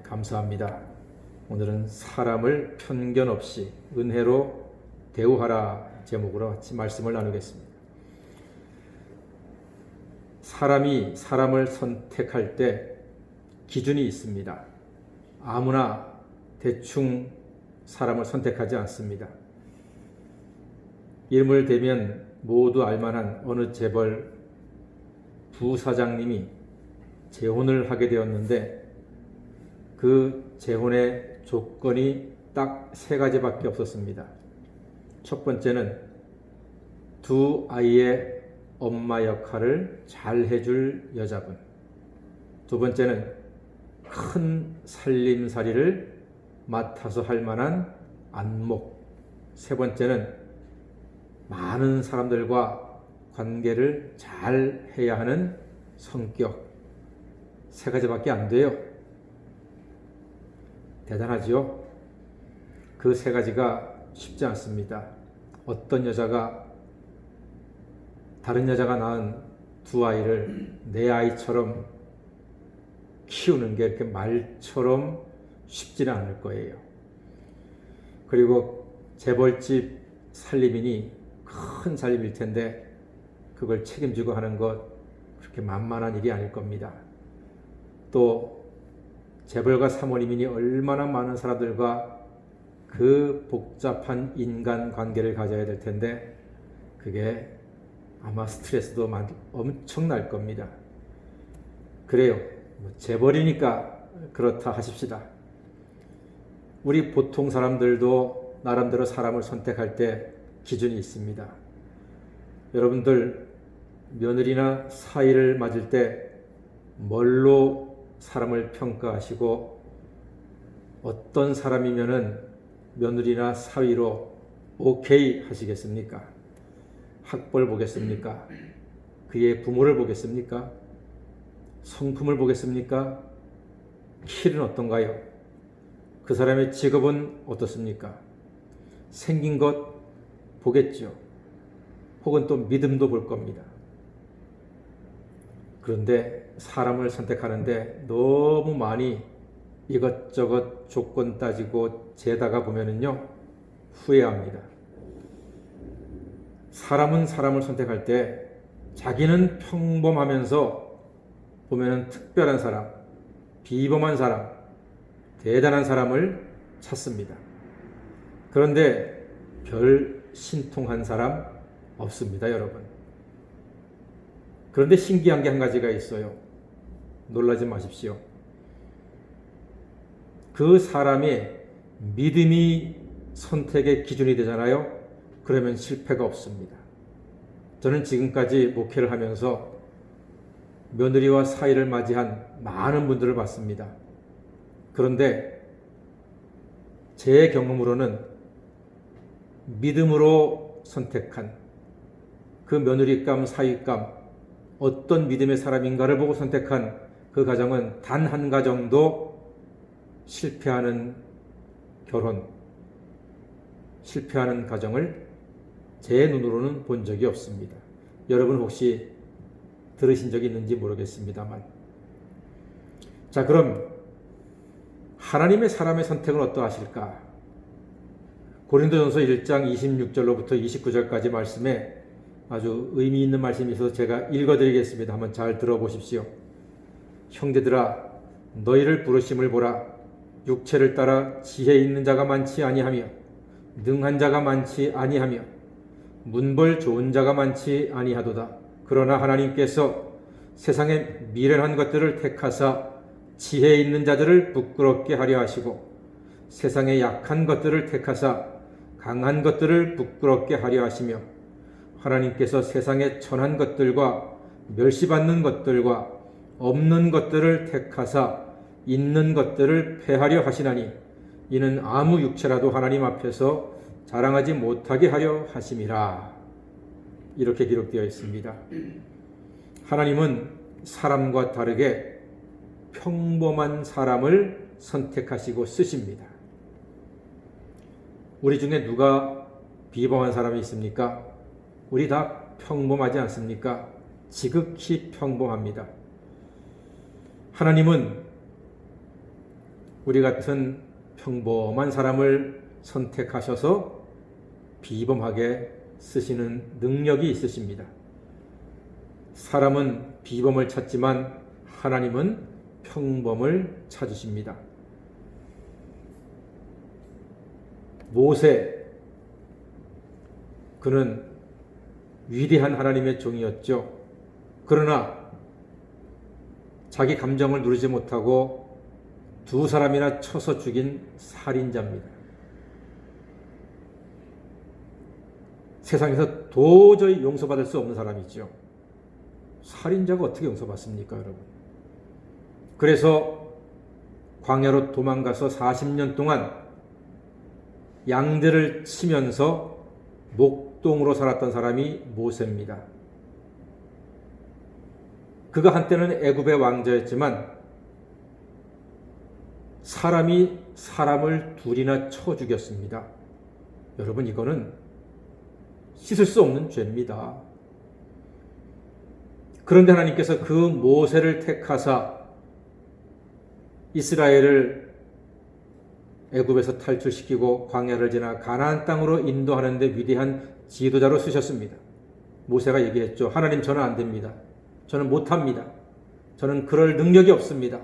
감사합니다. 오늘은 사람을 편견 없이 은혜로 대우하라 제목으로 같이 말씀을 나누겠습니다. 사람이 사람을 선택할 때 기준이 있습니다. 아무나 대충 사람을 선택하지 않습니다. 이름을 대면 모두 알만한 어느 재벌 부사장님이 재혼을 하게 되었는데 그 재혼의 조건이 딱 3가지밖에 없었습니다. 첫 번째는 두 아이의 엄마 역할을 잘 해줄 여자분. 두 번째는 큰 살림살이를 맡아서 할 만한 안목. 세 번째는 많은 사람들과 관계를 잘 해야 하는 성격. 3가지밖에 안 돼요. 대단하지요? 그 3가지가 쉽지 않습니다. 어떤 여자가 다른 여자가 낳은 두 아이를 내 아이처럼 키우는 게 이렇게 말처럼 쉽지는 않을 거예요. 그리고 재벌집 살림이니 큰 살림일 텐데 그걸 책임지고 하는 것 그렇게 만만한 일이 아닐 겁니다. 또 재벌가 사모님이니 얼마나 많은 사람들과 그 복잡한 인간관계를 가져야 될 텐데 그게 아마 스트레스도 엄청날 겁니다. 그래요. 재벌이니까 그렇다 하십시다. 우리 보통 사람들도 나름대로 사람을 선택할 때 기준이 있습니다. 여러분들 며느리나 사위를 맞을 때 뭘로 사람을 평가하시고 어떤 사람이면은 며느리나 사위로 오케이 하시겠습니까? 학벌 보겠습니까? 그의 부모를 보겠습니까? 성품을 보겠습니까? 키는 어떤가요? 그 사람의 직업은 어떻습니까? 생긴 것 보겠죠. 혹은 또 믿음도 볼 겁니다. 그런데 사람을 선택하는데 너무 많이 이것저것 조건 따지고 재다가 보면은요, 후회합니다. 사람은 사람을 선택할 때 자기는 평범하면서 보면은 특별한 사람, 비범한 사람, 대단한 사람을 찾습니다. 그런데 별 신통한 사람 없습니다, 여러분. 그런데 신기한 게 한 가지가 있어요. 놀라지 마십시오. 그 사람의 믿음이 선택의 기준이 되잖아요. 그러면 실패가 없습니다. 저는 지금까지 목회를 하면서 며느리와 사위를 맞이한 많은 분들을 봤습니다. 그런데 제 경험으로는 믿음으로 선택한 그 며느리감, 사위감, 어떤 믿음의 사람인가를 보고 선택한 그 가정은 단 한 가정도 실패하는 결혼, 실패하는 가정을 제 눈으로는 본 적이 없습니다. 여러분 혹시 들으신 적이 있는지 모르겠습니다만. 자, 그럼 하나님의 사람의 선택은 어떠하실까? 고린도전서 1장 26절로부터 29절까지 말씀에 아주 의미 있는 말씀이 있어서 제가 읽어드리겠습니다. 한번 잘 들어보십시오. 형제들아, 너희를 부르심을 보라. 육체를 따라 지혜 있는 자가 많지 아니하며 능한 자가 많지 아니하며 문벌 좋은 자가 많지 아니하도다. 그러나 하나님께서 세상의 미련한 것들을 택하사 지혜 있는 자들을 부끄럽게 하려 하시고 세상의 약한 것들을 택하사 강한 것들을 부끄럽게 하려 하시며 하나님께서 세상의 천한 것들과 멸시받는 것들과 없는 것들을 택하사 있는 것들을 폐하려 하시나니 이는 아무 육체라도 하나님 앞에서 자랑하지 못하게 하려 하심이라. 이렇게 기록되어 있습니다. 하나님은 사람과 다르게 평범한 사람을 선택하시고 쓰십니다. 우리 중에 누가 비범한 사람이 있습니까? 우리 다 평범하지 않습니까? 지극히 평범합니다. 하나님은 우리 같은 평범한 사람을 선택하셔서 비범하게 쓰시는 능력이 있으십니다. 사람은 비범을 찾지만 하나님은 평범을 찾으십니다. 모세, 그는 위대한 하나님의 종이었죠. 그러나 자기 감정을 누르지 못하고 두 사람이나 쳐서 죽인 살인자입니다. 세상에서 도저히 용서받을 수 없는 사람이죠. 살인자가 어떻게 용서받습니까, 여러분? 그래서 광야로 도망가서 40년 동안 양들을 치면서 목동으로 살았던 사람이 모세입니다. 그가 한때는 애굽의 왕자였지만 사람이 사람을 둘이나 쳐 죽였습니다. 여러분, 이거는 씻을 수 없는 죄입니다. 그런데 하나님께서 그 모세를 택하사 이스라엘을 애굽에서 탈출시키고 광야를 지나 가나안 땅으로 인도하는 데 위대한 지도자로 쓰셨습니다. 모세가 얘기했죠. 하나님, 저는 안 됩니다. 저는 못합니다. 저는 그럴 능력이 없습니다.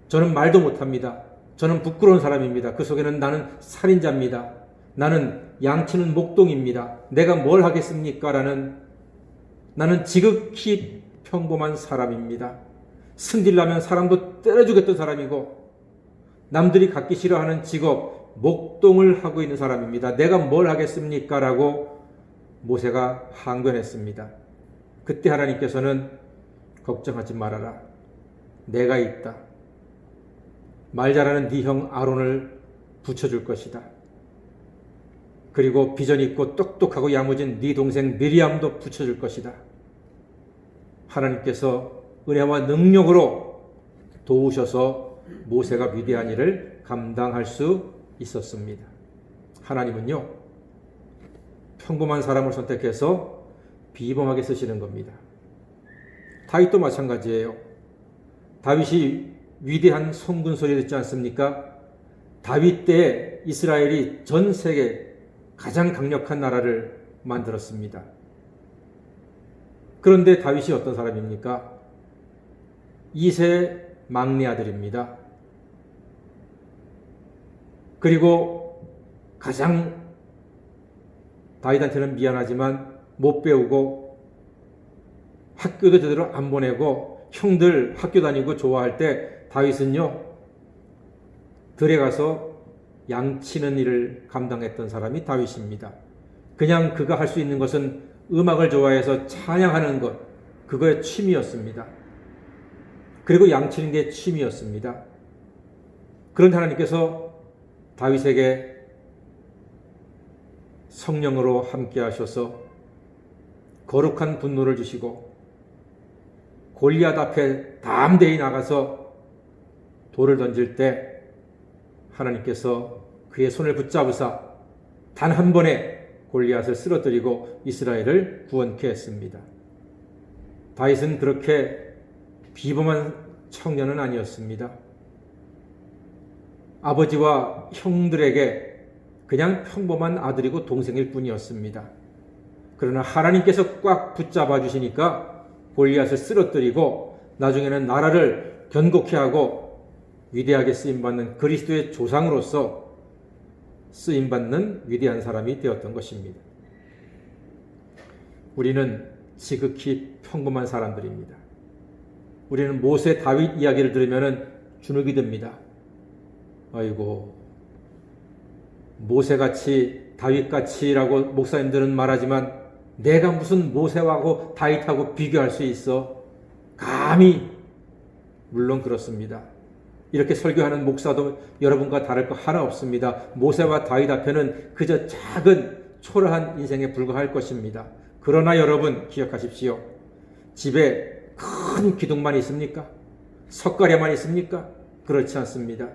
저는 말도 못합니다. 저는 부끄러운 사람입니다. 그 속에는 나는 살인자입니다. 나는 양치는 목동입니다. 내가 뭘 하겠습니까? 나는 지극히 평범한 사람입니다. 승질나면 사람도 때려 죽였던 사람이고 남들이 갖기 싫어하는 직업 목동을 하고 있는 사람입니다. 내가 뭘 하겠습니까? 라고 모세가 항변했습니다. 그때 하나님께서는 걱정하지 말아라. 내가 있다. 말 잘하는 네 형 아론을 붙여줄 것이다. 그리고 비전 있고 똑똑하고 야무진 네 동생 미리암도 붙여줄 것이다. 하나님께서 은혜와 능력으로 도우셔서 모세가 위대한 일을 감당할 수 있었습니다. 하나님은요, 평범한 사람을 선택해서 비범하게 쓰시는 겁니다. 다윗도 마찬가지예요. 다윗이 위대한 성군 소리 듣지 않습니까? 다윗 때에 이스라엘이 전 세계 가장 강력한 나라를 만들었습니다. 그런데 다윗이 어떤 사람입니까? 2세 막내 아들입니다. 그리고 가장 다윗한테는 미안하지만 못 배우고 학교도 제대로 안 보내고 형들 학교 다니고 좋아할 때 다윗은요, 들에 가서 양치는 일을 감당했던 사람이 다윗입니다. 그냥 그가 할 수 있는 것은 음악을 좋아해서 찬양하는 것, 그거의 취미였습니다. 그리고 양치는 게 취미였습니다. 그런데 하나님께서 다윗에게 성령으로 함께 하셔서 거룩한 분노를 주시고 골리앗 앞에 담대히 나가서 돌을 던질 때 하나님께서 그의 손을 붙잡으사 단 한 번에 골리앗을 쓰러뜨리고 이스라엘을 구원케 했습니다. 다윗은 그렇게 비범한 청년은 아니었습니다. 아버지와 형들에게 그냥 평범한 아들이고 동생일 뿐이었습니다. 그러나 하나님께서 꽉 붙잡아 주시니까 골리앗을 쓰러뜨리고 나중에는 나라를 견고케 하고 위대하게 쓰임받는 그리스도의 조상으로서 쓰임받는 위대한 사람이 되었던 것입니다. 우리는 지극히 평범한 사람들입니다. 우리는 모세, 다윗 이야기를 들으면 주눅이 듭니다. 아이고, 모세같이 다윗같이라고 목사님들은 말하지만 내가 무슨 모세하고 다윗하고 비교할 수 있어? 감히. 물론 그렇습니다. 이렇게 설교하는 목사도 여러분과 다를 거 하나 없습니다. 모세와 다윗 앞에는 그저 작은 초라한 인생에 불과할 것입니다. 그러나 여러분 기억하십시오. 집에 큰 기둥만 있습니까? 석가래만 있습니까? 그렇지 않습니다.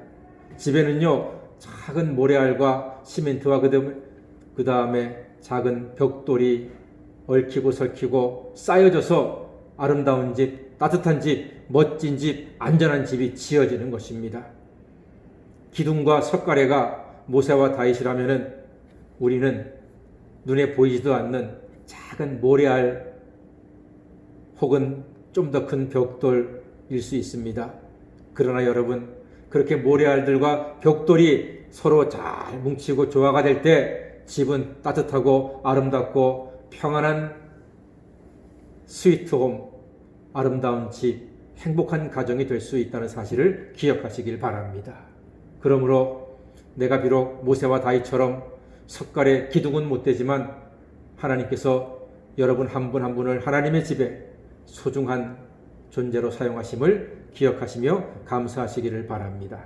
집에는요, 작은 모래알과 시멘트와 그 다음에 작은 벽돌이 얽히고 설키고 쌓여져서 아름다운 집, 따뜻한 집, 멋진 집, 안전한 집이 지어지는 것입니다. 기둥과 석가래가 모세와 다윗이라면은 우리는 눈에 보이지도 않는 작은 모래알 혹은 좀 더 큰 벽돌일 수 있습니다. 그러나 여러분, 그렇게 모래알들과 벽돌이 서로 잘 뭉치고 조화가 될 때 집은 따뜻하고 아름답고 평안한 스위트홈, 아름다운 집, 행복한 가정이 될 수 있다는 사실을 기억하시길 바랍니다. 그러므로 내가 비록 모세와 다윗처럼 석가래 기둥은 못 되지만 하나님께서 여러분 한 분 한 분을 하나님의 집에 소중한 존재로 사용하심을 기억하시며 감사하시기를 바랍니다.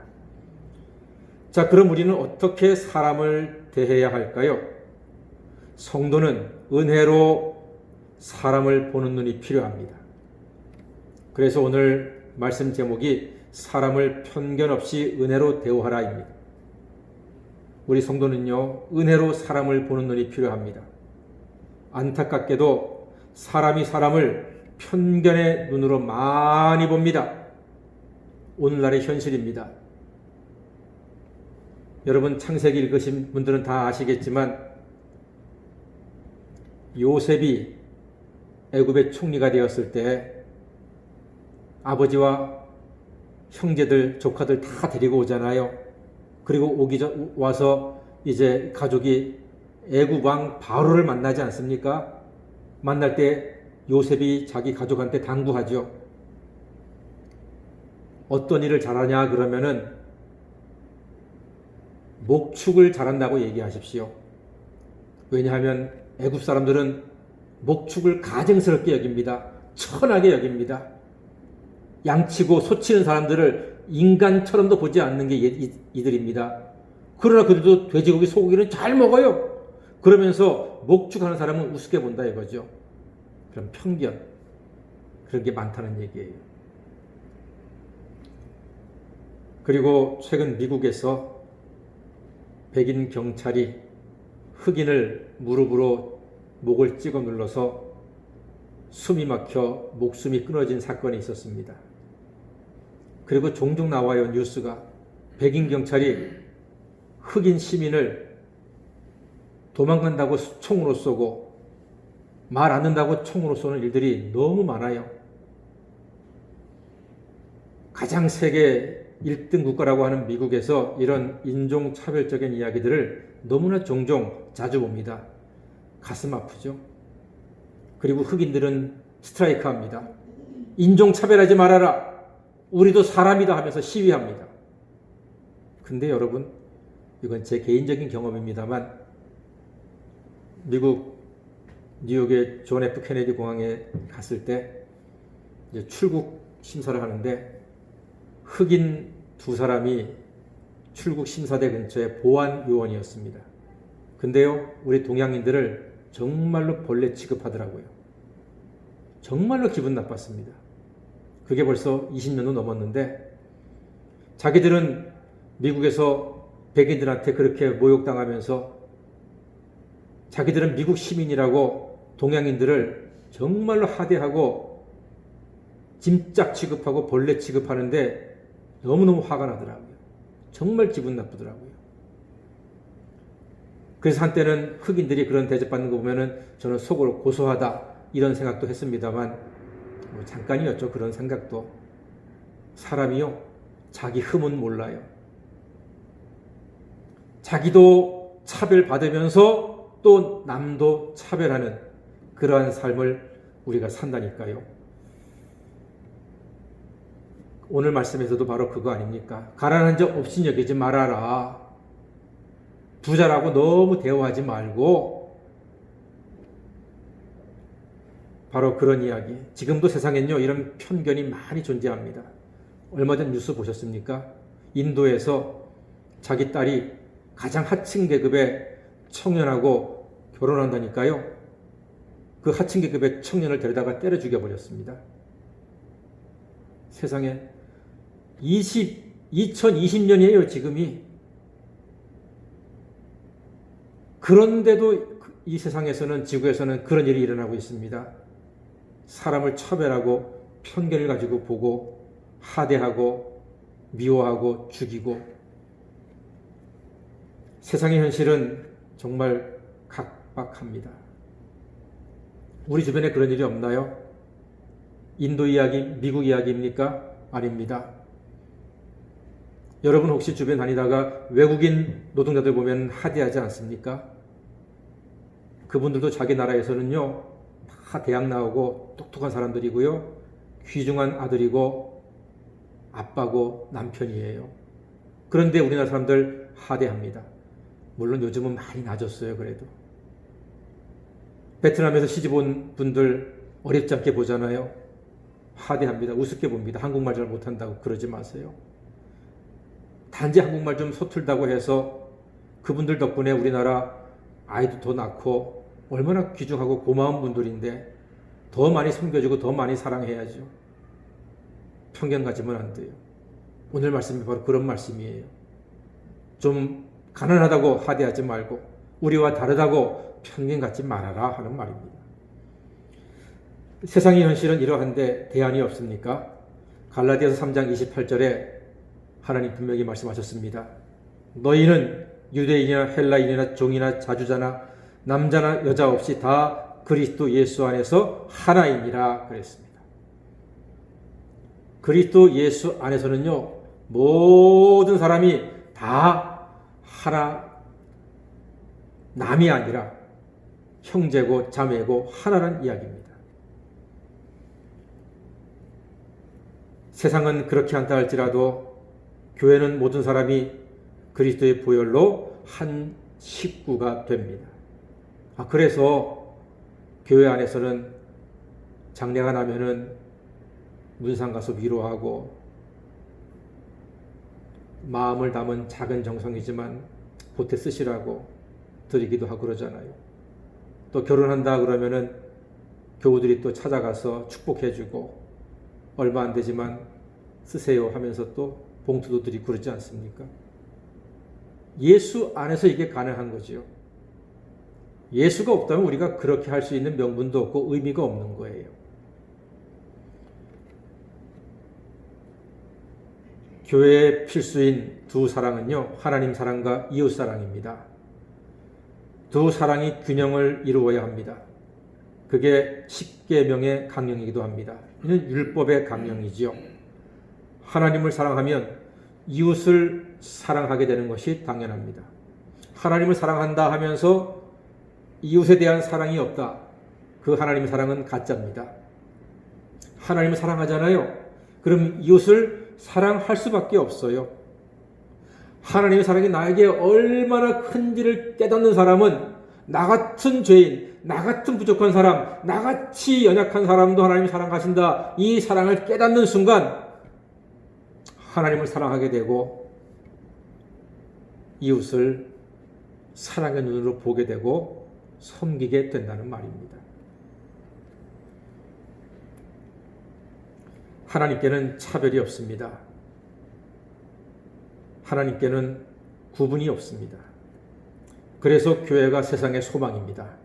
자, 그럼 우리는 어떻게 사람을 대해야 할까요? 성도는 은혜로 사람을 보는 눈이 필요합니다. 그래서 오늘 말씀 제목이 사람을 편견 없이 은혜로 대우하라입니다. 우리 성도는요, 은혜로 사람을 보는 눈이 필요합니다. 안타깝게도 사람이 사람을 편견의 눈으로 많이 봅니다. 오늘날의 현실입니다. 여러분 창세기 읽으신 분들은 다 아시겠지만 요셉이 애굽의 총리가 되었을 때 아버지와 형제들, 조카들 다 데리고 오잖아요. 그리고 와서 이제 가족이 애굽 왕 바로를 만나지 않습니까? 만날 때 요셉이 자기 가족한테 당부하죠. 어떤 일을 잘하냐 그러면은 목축을 잘한다고 얘기하십시오. 왜냐하면 애굽 사람들은 목축을 가증스럽게 여깁니다. 천하게 여깁니다. 양치고 소치는 사람들을 인간처럼도 보지 않는 게 이들입니다. 그러나 그들도 돼지고기, 소고기는 잘 먹어요. 그러면서 목축하는 사람은 우습게 본다 이거죠. 그런 편견, 그런 게 많다는 얘기예요. 그리고 최근 미국에서 백인 경찰이 흑인을 무릎으로 목을 찍어 눌러서 숨이 막혀 목숨이 끊어진 사건이 있었습니다. 그리고 종종 나와요, 뉴스가. 백인 경찰이 흑인 시민을 도망간다고 총으로 쏘고 말 안 듣는다고 총으로 쏘는 일들이 너무 많아요. 가장 세계 1등 국가라고 하는 미국에서 이런 인종차별적인 이야기들을 너무나 종종 자주 봅니다. 가슴 아프죠. 그리고 흑인들은 스트라이크합니다. 인종차별하지 말아라. 우리도 사람이다 하면서 시위합니다. 근데 여러분, 이건 제 개인적인 경험입니다만 미국 뉴욕의 존 F 케네디 공항에 갔을 때 이제 출국 심사를 하는데 흑인 두 사람이 출국 심사대 근처에 보안 요원이었습니다. 근데요, 우리 동양인들을 정말로 벌레 취급하더라고요. 정말로 기분 나빴습니다. 그게 벌써 20년도 넘었는데 자기들은 미국에서 백인들한테 그렇게 모욕당하면서 자기들은 미국 시민이라고 동양인들을 정말로 하대하고 짐짝 취급하고 벌레 취급하는데 너무너무 화가 나더라고요. 정말 기분 나쁘더라고요. 그래서 한때는 흑인들이 그런 대접받는 거 보면은 저는 속으로 고소하다 이런 생각도 했습니다만 뭐 잠깐이었죠. 그런 생각도. 사람이요, 자기 흠은 몰라요. 자기도 차별받으면서 또 남도 차별하는 그러한 삶을 우리가 산다니까요. 오늘 말씀에서도 바로 그거 아닙니까? 가난한 자 없인 여기지 말아라. 부자라고 너무 대우하지 말고. 바로 그런 이야기. 지금도 세상엔요, 이런 편견이 많이 존재합니다. 얼마 전 뉴스 보셨습니까? 인도에서 자기 딸이 가장 하층 계급의 청년하고 결혼한다니까요. 그 하층 계급의 청년을 데려다가 때려 죽여버렸습니다. 세상에 2020년이에요, 지금이. 그런데도 이 세상에서는, 지구에서는 그런 일이 일어나고 있습니다. 사람을 차별하고 편견을 가지고 보고 하대하고 미워하고 죽이고, 세상의 현실은 정말 각박합니다. 우리 주변에 그런 일이 없나요? 인도 이야기, 미국 이야기입니까? 아닙니다. 여러분 혹시 주변 다니다가 외국인 노동자들 보면 하대하지 않습니까? 그분들도 자기 나라에서는요, 다 대학 나오고 똑똑한 사람들이고요, 귀중한 아들이고 아빠고 남편이에요. 그런데 우리나라 사람들 하대합니다. 물론 요즘은 많이 나아졌어요. 그래도 베트남에서 시집 온 분들 어렵지 않게 보잖아요. 하대합니다. 우습게 봅니다. 한국말 잘 못한다고. 그러지 마세요. 단지 한국말 좀 서툴다고 해서 그분들 덕분에 우리나라 아이도 더 낳고 얼마나 귀중하고 고마운 분들인데 더 많이 섬겨주고 더 많이 사랑해야죠. 편견 가지면 안 돼요. 오늘 말씀이 바로 그런 말씀이에요. 좀 가난하다고 하대하지 말고 우리와 다르다고 편견 갖지 말아라 하는 말입니다. 세상의 현실은 이러한데 대안이 없습니까? 갈라디아서 3장 28절에 하나님 분명히 말씀하셨습니다. 너희는 유대인이나 헬라인이나 종이나 자주자나 남자나 여자 없이 다 그리스도 예수 안에서 하나이니라 그랬습니다. 그리스도 예수 안에서는요, 모든 사람이 다 하나, 남이 아니라 형제고 자매고 하나라는 이야기입니다. 세상은 그렇게 한다 할지라도 교회는 모든 사람이 그리스도의 보혈로 한 식구가 됩니다. 그래서 교회 안에서는 장례가 나면은 문상 가서 위로하고 마음을 담은 작은 정성이지만 보태 쓰시라고 드리기도 하고 그러잖아요. 또 결혼한다 그러면은 교우들이 또 찾아가서 축복해주고 얼마 안 되지만 쓰세요 하면서 또 봉투도 드리고 그러지 않습니까? 예수 안에서 이게 가능한 거지요. 예수가 없다면 우리가 그렇게 할 수 있는 명분도 없고 의미가 없는 거예요. 교회의 필수인 두 사랑은요, 하나님 사랑과 이웃 사랑입니다. 두 사랑이 균형을 이루어야 합니다. 그게 십계명의 강령이기도 합니다. 이는 율법의 강령이지요. 하나님을 사랑하면 이웃을 사랑하게 되는 것이 당연합니다. 하나님을 사랑한다 하면서 이웃에 대한 사랑이 없다. 그 하나님의 사랑은 가짜입니다. 하나님을 사랑하잖아요. 그럼 이웃을 사랑할 수밖에 없어요. 하나님의 사랑이 나에게 얼마나 큰지를 깨닫는 사람은 나 같은 죄인, 나 같은 부족한 사람, 나같이 연약한 사람도 하나님이 사랑하신다. 이 사랑을 깨닫는 순간 하나님을 사랑하게 되고 이웃을 사랑의 눈으로 보게 되고 섬기게 된다는 말입니다. 하나님께는 차별이 없습니다. 하나님께는 구분이 없습니다. 그래서 교회가 세상의 소망입니다.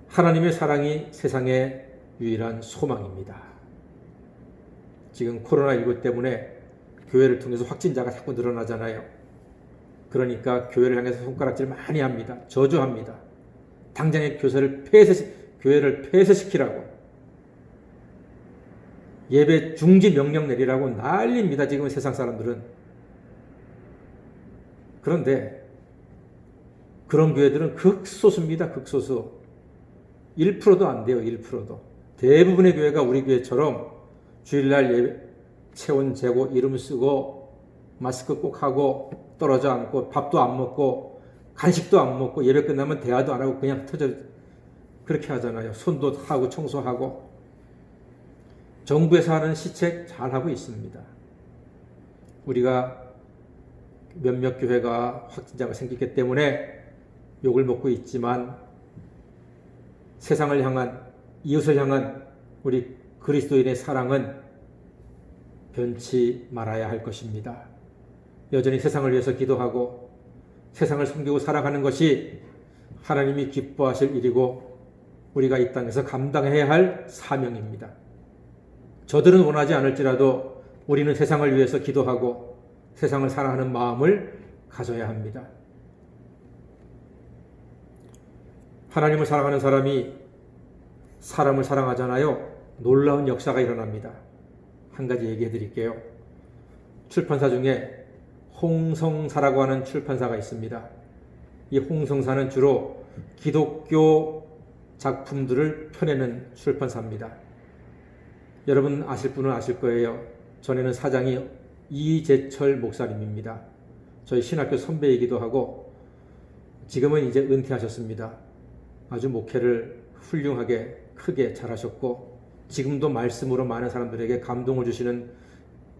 하나님의 사랑이 세상의 유일한 소망입니다. 지금 코로나19 때문에 교회를 통해서 확진자가 자꾸 늘어나잖아요. 그러니까 교회를 향해서 손가락질 많이 합니다. 저주합니다. 당장에 교회를 폐쇄시키라고. 예배 중지 명령 내리라고 난립니다. 지금 세상 사람들은. 그런데 그런 교회들은 극소수입니다. 극소수. 1%도 안 돼요. 1%도. 대부분의 교회가 우리 교회처럼 주일날 예배 체온 재고 이름 쓰고 마스크 꼭 하고 떨어져 앉고 밥도 안 먹고 간식도 안 먹고 예배 끝나면 대화도 안 하고 그냥 터져 그렇게 하잖아요. 손도 하고 청소하고. 정부에서 하는 시책 잘 하고 있습니다. 우리가 몇몇 교회가 확진자가 생기기 때문에 욕을 먹고 있지만 세상을 향한, 이웃을 향한 우리 그리스도인의 사랑은 변치 말아야 할 것입니다. 여전히 세상을 위해서 기도하고 세상을 섬기고 살아가는 것이 하나님이 기뻐하실 일이고 우리가 이 땅에서 감당해야 할 사명입니다. 저들은 원하지 않을지라도 우리는 세상을 위해서 기도하고 세상을 사랑하는 마음을 가져야 합니다. 하나님을 사랑하는 사람이 사람을 사랑하잖아요. 놀라운 역사가 일어납니다. 한 가지 얘기해 드릴게요. 출판사 중에 홍성사라고 하는 출판사가 있습니다. 이 홍성사는 주로 기독교 작품들을 펴내는 출판사입니다. 여러분 아실 분은 아실 거예요. 전에는 사장이 이재철 목사님입니다. 저희 신학교 선배이기도 하고 지금은 이제 은퇴하셨습니다. 아주 목회를 훌륭하게 크게 잘하셨고 지금도 말씀으로 많은 사람들에게 감동을 주시는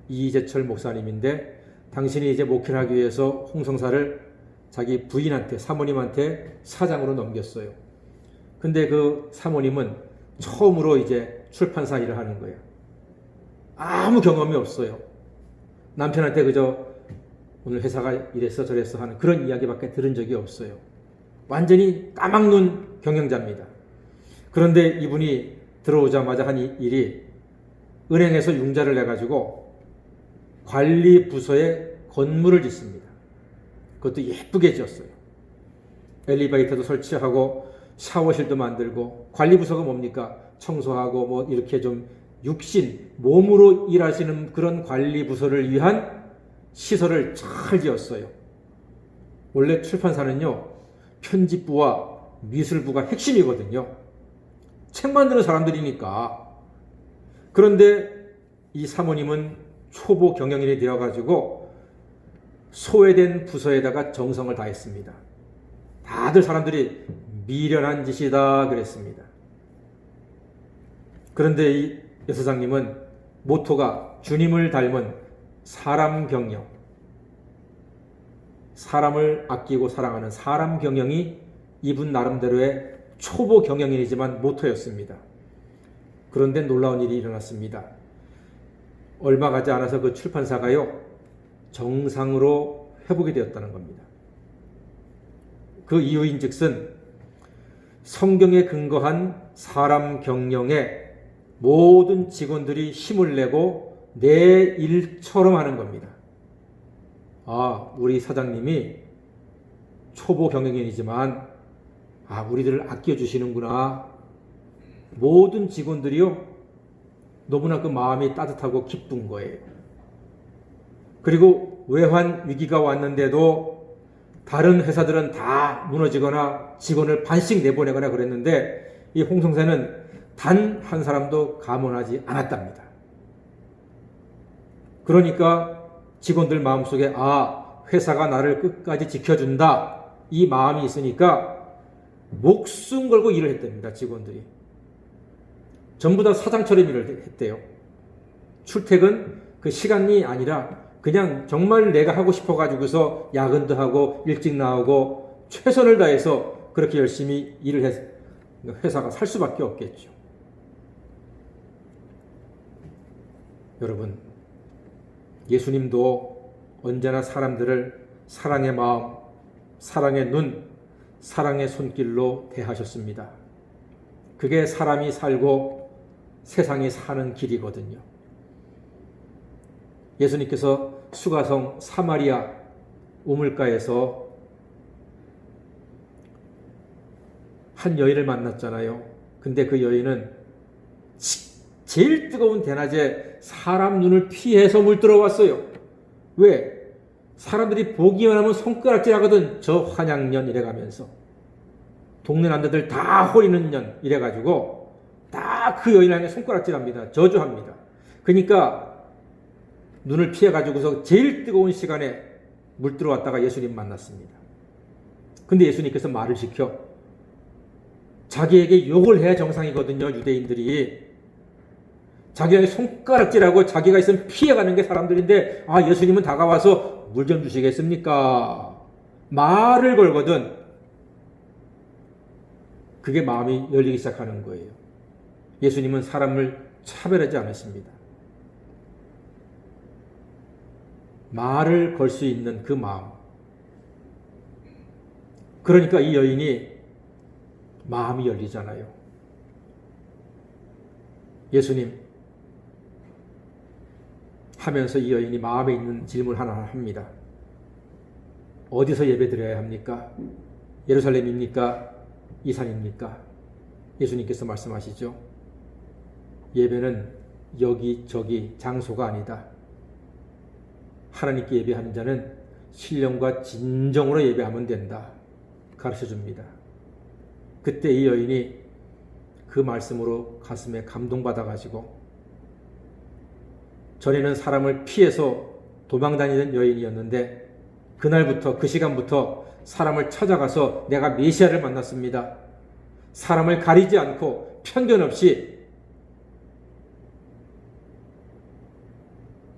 이재철 목사님인데 당신이 이제 목회를 하기 위해서 홍성사를 자기 부인한테 사모님한테 사장으로 넘겼어요. 근데 그 사모님은 처음으로 이제 출판사 일을 하는 거예요. 아무 경험이 없어요. 남편한테 그저 오늘 회사가 이랬어 저랬어 하는 그런 이야기밖에 들은 적이 없어요. 완전히 까막눈 경영자입니다. 그런데 이분이 들어오자마자 한 일이 은행에서 융자를 내가지고 관리부서에 건물을 짓습니다. 그것도 예쁘게 지었어요. 엘리베이터도 설치하고 샤워실도 만들고 관리부서가 뭡니까? 청소하고 뭐 이렇게 좀 육신, 몸으로 일하시는 그런 관리부서를 위한 시설을 잘 지었어요. 원래 출판사는요, 편집부와 미술부가 핵심이거든요. 책 만드는 사람들이니까. 그런데 이 사모님은 초보 경영인이 되어가지고 소외된 부서에다가 정성을 다했습니다. 다들 사람들이 미련한 짓이다 그랬습니다. 그런데 이 여사장님은 모토가 주님을 닮은 사람 경영, 사람을 아끼고 사랑하는 사람 경영이 이분 나름대로의 초보 경영인이지만 모토였습니다. 그런데 놀라운 일이 일어났습니다. 얼마 가지 않아서 그 출판사가요, 정상으로 회복이 되었다는 겁니다. 그 이유인 즉슨 성경에 근거한 사람 경영에 모든 직원들이 힘을 내고 내 일처럼 하는 겁니다. 아, 우리 사장님이 초보 경영인이지만 우리들을 아껴주시는구나. 모든 직원들이요, 너무나 그 마음이 따뜻하고 기쁜 거예요. 그리고 외환 위기가 왔는데도 다른 회사들은 다 무너지거나 직원을 반씩 내보내거나 그랬는데 이 홍성사는 단 한 사람도 감원하지 않았답니다. 그러니까 직원들 마음속에 회사가 나를 끝까지 지켜준다 이 마음이 있으니까 목숨 걸고 일을 했답니다. 직원들이 전부 다 사장처럼 일을 했대요. 출퇴근 그 시간이 아니라 그냥 정말 내가 하고 싶어가지고서 야근도 하고 일찍 나오고 최선을 다해서 그렇게 열심히 일을 해서 회사가 살 수밖에 없겠죠. 여러분, 예수님도 언제나 사람들을 사랑의 마음, 사랑의 눈, 사랑의 손길로 대하셨습니다. 그게 사람이 살고 세상이 사는 길이거든요. 예수님께서 수가성 사마리아 우물가에서 한 여인을 만났잖아요. 근데 그 여인은 제일 뜨거운 대낮에 사람 눈을 피해서 물 들어왔어요. 왜? 사람들이 보기만 하면 손가락질 하거든. 저 환양년 이래가면서 동네 남자들 다 호리는 년 이래가지고 다 그 여인을 향해 손가락질합니다. 저주합니다. 그러니까 눈을 피해가지고서 제일 뜨거운 시간에 물 들어왔다가 예수님 만났습니다. 근데 예수님께서 말을 지켜 자기에게 욕을 해야 정상이거든요. 유대인들이 자기에게 손가락질하고 자기가 있으면 피해가는 게 사람들인데 예수님은 다가와서 물 좀 주시겠습니까? 말을 걸거든. 그게 마음이 열리기 시작하는 거예요. 예수님은 사람을 차별하지 않았습니다. 말을 걸 수 있는 그 마음. 그러니까 이 여인이 마음이 열리잖아요. 예수님, 하면서 이 여인이 마음에 있는 질문 하나 합니다. 어디서 예배 드려야 합니까? 예루살렘입니까? 이 산입니까? 예수님께서 말씀하시죠. 예배는 여기저기 장소가 아니다. 하나님께 예배하는 자는 신령과 진정으로 예배하면 된다. 가르쳐 줍니다. 그때 이 여인이 그 말씀으로 가슴에 감동받아가지고, 전에는 사람을 피해서 도망다니던 여인이었는데 그날부터, 그 시간부터 사람을 찾아가서 내가 메시아를 만났습니다. 사람을 가리지 않고 편견 없이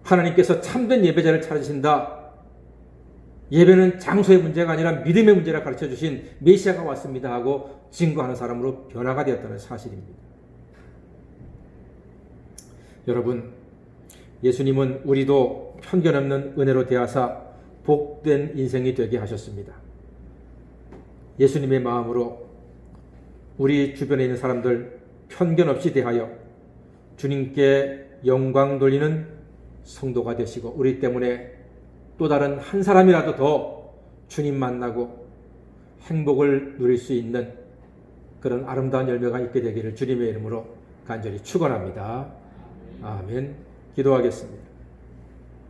하나님께서 참된 예배자를 찾으신다. 예배는 장소의 문제가 아니라 믿음의 문제라 가르쳐 주신 메시아가 왔습니다 하고 증거하는 사람으로 변화가 되었다는 사실입니다. 여러분, 예수님은 우리도 편견 없는 은혜로 대하사 복된 인생이 되게 하셨습니다. 예수님의 마음으로 우리 주변에 있는 사람들 편견 없이 대하여 주님께 영광 돌리는 성도가 되시고, 우리 때문에 또 다른 한 사람이라도 더 주님 만나고 행복을 누릴 수 있는 그런 아름다운 열매가 있게 되기를 주님의 이름으로 간절히 축원합니다. 아멘. 기도하겠습니다.